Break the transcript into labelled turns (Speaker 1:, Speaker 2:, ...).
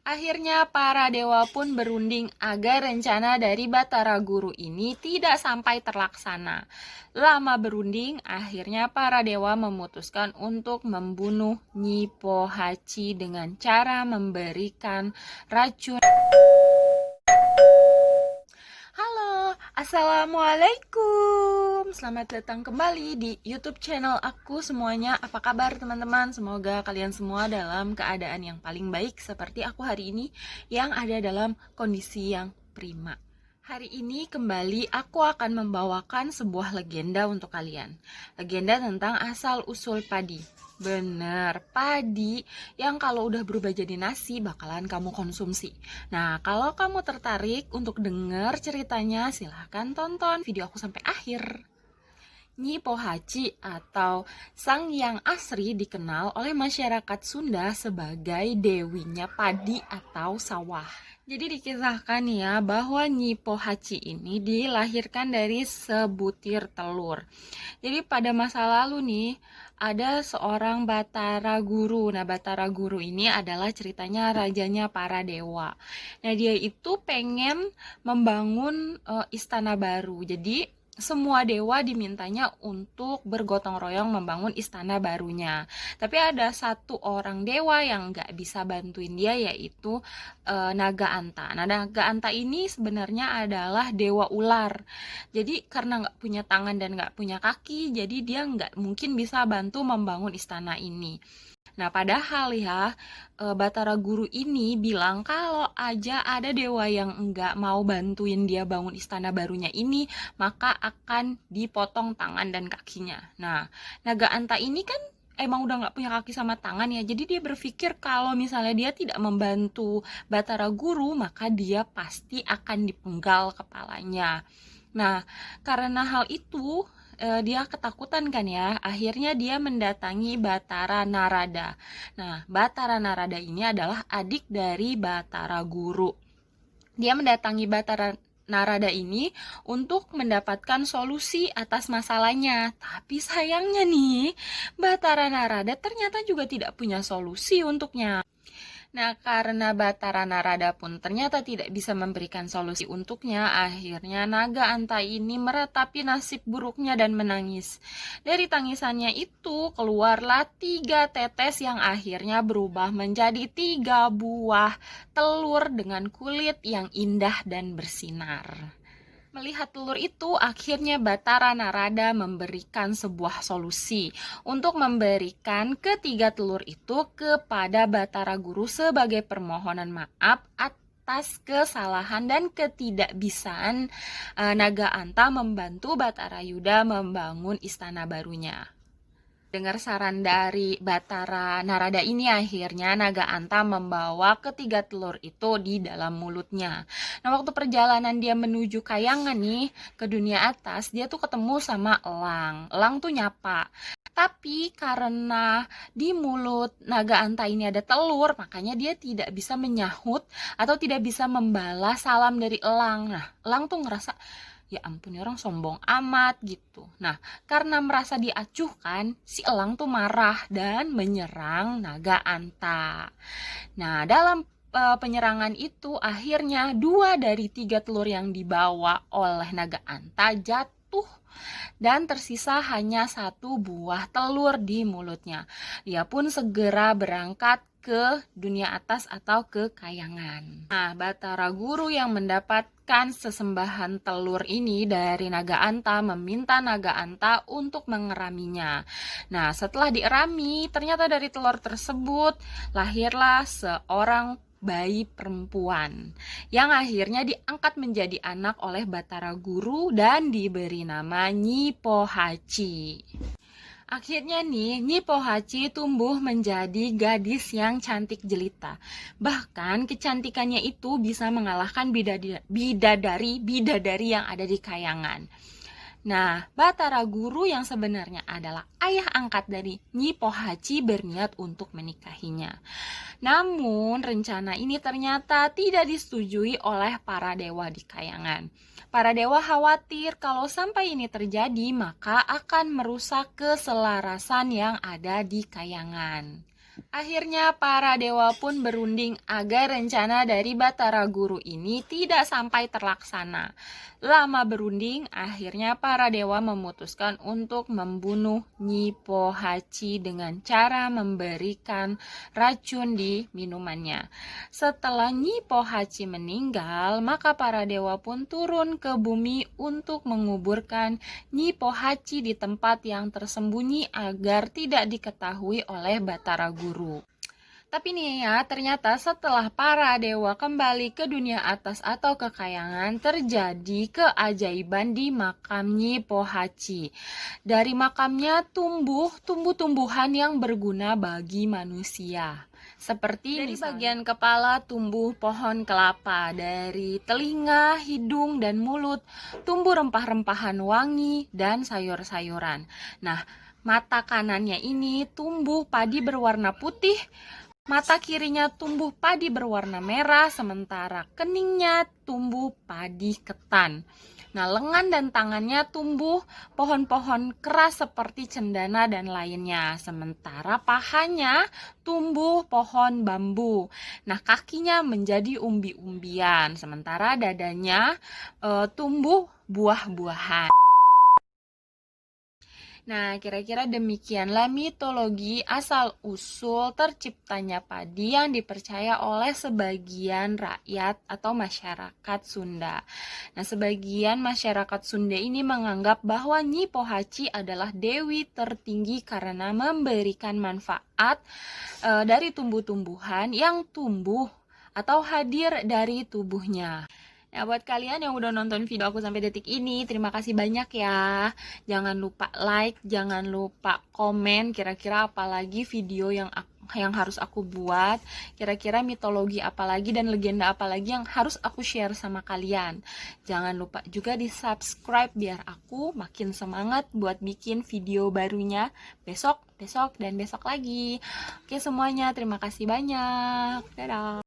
Speaker 1: Akhirnya para dewa pun berunding agar rencana dari Batara Guru ini tidak sampai terlaksana. Lama berunding, akhirnya para dewa memutuskan untuk membunuh Nyi Pohaci dengan cara memberikan racun. Halo, Assalamualaikum. Selamat datang kembali di YouTube channel aku semuanya. Apa kabar teman-teman? Semoga kalian semua dalam keadaan yang paling baik seperti aku hari ini yang ada dalam kondisi yang prima. Hari ini kembali aku akan membawakan sebuah legenda untuk kalian. Legenda tentang asal-usul padi. Bener, padi yang kalau udah berubah jadi nasi bakalan kamu konsumsi. Nah, kalau kamu tertarik untuk denger ceritanya, silahkan tonton video aku sampai akhir. Nyi Pohaci atau Sang Hyang Asri dikenal oleh masyarakat Sunda sebagai dewinya padi atau sawah. Jadi dikisahkan ya bahwa Nyi Pohaci ini dilahirkan dari sebutir telur. Jadi pada masa lalu nih ada seorang Batara Guru. Nah, Batara Guru ini adalah ceritanya rajanya para dewa. Nah, dia itu pengen membangun istana baru. Jadi semua dewa dimintanya untuk bergotong royong membangun istana barunya. Tapi ada satu orang dewa yang nggak bisa bantuin dia, yaitu Naga Anta. Nah, Naga Anta ini sebenarnya adalah dewa ular. Jadi karena nggak punya tangan dan nggak punya kaki, jadi dia nggak mungkin bisa bantu membangun istana ini. Nah, padahal ya, Batara Guru ini bilang kalau aja ada dewa yang enggak mau bantuin dia bangun istana barunya ini, maka akan dipotong tangan dan kakinya. Nah, Naga Anta ini kan emang udah nggak punya kaki sama tangan ya, jadi dia berpikir kalau misalnya dia tidak membantu Batara Guru, maka dia pasti akan dipenggal kepalanya. Nah, karena hal itu dia ketakutan kan ya. Akhirnya dia mendatangi Batara Narada. Nah, Batara Narada ini adalah adik dari Batara Guru. Dia mendatangi Batara Narada ini untuk mendapatkan solusi atas masalahnya. Tapi sayangnya nih, Batara Narada ternyata juga tidak punya solusi untuknya. Nah, karena Batara Narada pun ternyata tidak bisa memberikan solusi untuknya, akhirnya Naga Anta ini meratapi nasib buruknya dan menangis. Dari tangisannya itu keluarlah 3 tetes yang akhirnya berubah menjadi 3 buah telur dengan kulit yang indah dan bersinar. Melihat telur itu, akhirnya Batara Narada memberikan sebuah solusi untuk memberikan ketiga telur itu kepada Batara Guru sebagai permohonan maaf atas kesalahan dan ketidakbisaan Naga Anta membantu Batara Yuda membangun istana barunya. Dengar saran dari Batara Narada ini, akhirnya Naga Anta membawa ketiga telur itu di dalam mulutnya. Nah, waktu perjalanan dia menuju Kayangan nih, ke dunia atas, dia tuh ketemu sama elang. Elang tuh nyapa. Tapi karena di mulut Naga Anta ini ada telur, makanya dia tidak bisa menyahut atau tidak bisa membalas salam dari elang. Nah, elang tuh ngerasa, ya ampun, ya orang sombong amat gitu. Nah, karena merasa diacuhkan, si elang tuh marah dan menyerang Naga Anta. Nah, dalam penyerangan itu akhirnya 2 dari 3 telur yang dibawa oleh Naga Anta jatuh dan tersisa hanya 1 buah telur di mulutnya. Dia pun segera berangkat ke dunia atas atau ke Kayangan. Nah, Batara Guru yang mendapatkan sesembahan telur ini dari Naga Anta meminta Naga Anta untuk mengeraminya. Nah, setelah dierami, ternyata dari telur tersebut lahirlah seorang bayi perempuan yang akhirnya diangkat menjadi anak oleh Batara Guru dan diberi nama Nyi Pohaci. Akhirnya nih, Nyi Pohaci tumbuh menjadi gadis yang cantik jelita. Bahkan kecantikannya itu bisa mengalahkan bidadari yang ada di Kayangan. Nah, Batara Guru yang sebenarnya adalah ayah angkat dari Nyi Pohaci berniat untuk menikahinya. Namun, rencana ini ternyata tidak disetujui oleh para dewa di Kayangan. Para dewa khawatir kalau sampai ini terjadi, maka akan merusak keselarasan yang ada di Kayangan. Akhirnya para dewa pun berunding agar rencana dari Batara Guru ini tidak sampai terlaksana. Lama berunding, akhirnya para dewa memutuskan untuk membunuh Nyi Pohaci dengan cara memberikan racun di minumannya. Setelah Nyi Pohaci meninggal, maka para dewa pun turun ke bumi untuk menguburkan Nyi Pohaci di tempat yang tersembunyi agar tidak diketahui oleh Batara Guru. Tapi nih ya, ternyata setelah para dewa kembali ke dunia atas atau kekayangan, terjadi keajaiban di makam Nyi Pohaci. Dari makamnya tumbuh tumbuh-tumbuhan yang berguna bagi manusia. Seperti dari bagian kepala tumbuh pohon kelapa, dari telinga, hidung, dan mulut tumbuh rempah-rempahan wangi dan sayur-sayuran. Nah, mata kanannya ini tumbuh padi berwarna putih, mata kirinya tumbuh padi berwarna merah, sementara keningnya tumbuh padi ketan. Nah, lengan dan tangannya tumbuh pohon-pohon keras seperti cendana dan lainnya. Sementara pahanya tumbuh pohon bambu. Nah, kakinya menjadi umbi-umbian. Sementara dadanya tumbuh buah-buahan. Nah, kira-kira demikianlah mitologi asal-usul terciptanya padi yang dipercaya oleh sebagian rakyat atau masyarakat Sunda. Nah, sebagian masyarakat Sunda ini menganggap bahwa Nyi Pohaci adalah dewi tertinggi karena memberikan manfaat dari tumbuh-tumbuhan yang tumbuh atau hadir dari tubuhnya. Nah, buat kalian yang udah nonton video aku sampai detik ini, terima kasih banyak ya. Jangan lupa like, jangan lupa komen kira-kira apalagi video yang harus aku buat, kira-kira mitologi apalagi dan legenda apalagi yang harus aku share sama kalian. Jangan lupa juga di subscribe biar aku makin semangat buat bikin video barunya besok, dan besok lagi. Oke semuanya, terima kasih banyak. Dadah.